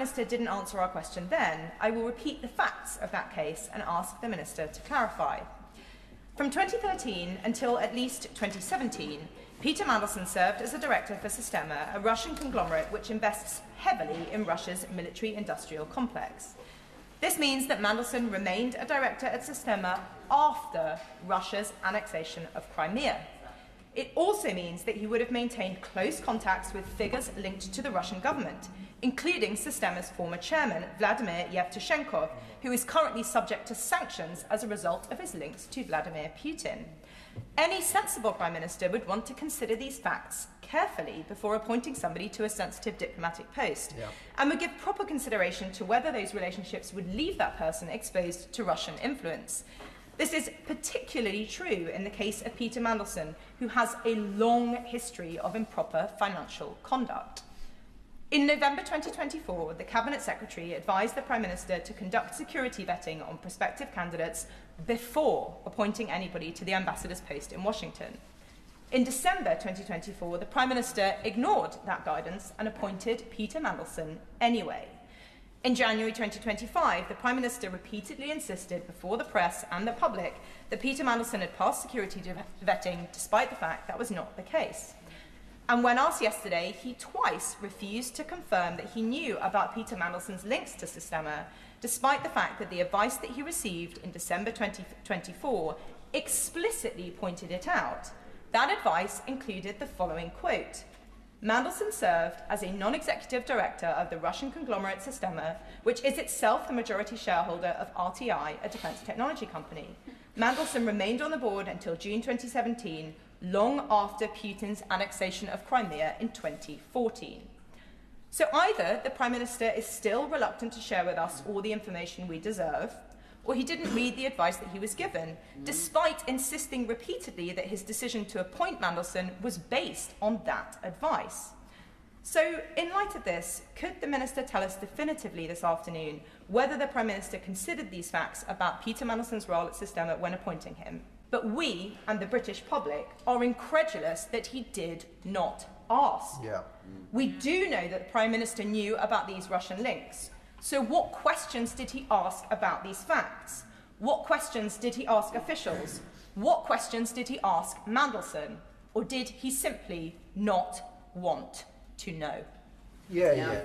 Minister didn't answer our question then, I will repeat the facts of that case and ask the Minister to clarify. From 2013 until at least 2017, Peter Mandelson served as a director for Starmer, a Russian conglomerate which invests heavily in Russia's military-industrial complex. This means that Mandelson remained a director at Starmer after Russia's annexation of Crimea. It also means that he would have maintained close contacts with figures linked to the Russian government, including Starmer's former chairman, Vladimir Yevtushenko, who is currently subject to sanctions as a result of his links to Vladimir Putin. Any sensible Prime Minister would want to consider these facts carefully before appointing somebody to a sensitive diplomatic post, and would give proper consideration to whether those relationships would leave that person exposed to Russian influence. This is particularly true in the case of Peter Mandelson, who has a long history of improper financial conduct. In November 2024, the Cabinet Secretary advised the Prime Minister to conduct security vetting on prospective candidates before appointing anybody to the ambassador's post in Washington. In December 2024, the Prime Minister ignored that guidance and appointed Peter Mandelson anyway. In January 2025, the Prime Minister repeatedly insisted before the press and the public that Peter Mandelson had passed security vetting, despite the fact that was not the case. And when asked yesterday, he twice refused to confirm that he knew about Peter Mandelson's links to Starmer, despite the fact that the advice that he received in December 2024 explicitly pointed it out. That advice included the following quote: Mandelson served as a non-executive director of the Russian conglomerate Starmer, which is itself the majority shareholder of RTI, a defence technology company. Mandelson remained on the board until June 2017, long after Putin's annexation of Crimea in 2014. So either the Prime Minister is still reluctant to share with us all the information we deserve, or he didn't read the advice that he was given, despite insisting repeatedly that his decision to appoint Mandelson was based on that advice. So, in light of this, could the Minister tell us definitively this afternoon whether the Prime Minister considered these facts about Peter Mandelson's role at Starmer when appointing him? But we and the British public are incredulous that he did not ask. We do know that the Prime Minister knew about these Russian links. So what questions did he ask about these facts? What questions did he ask officials? What questions did he ask Mandelson? Or did he simply not want to know? Yeah.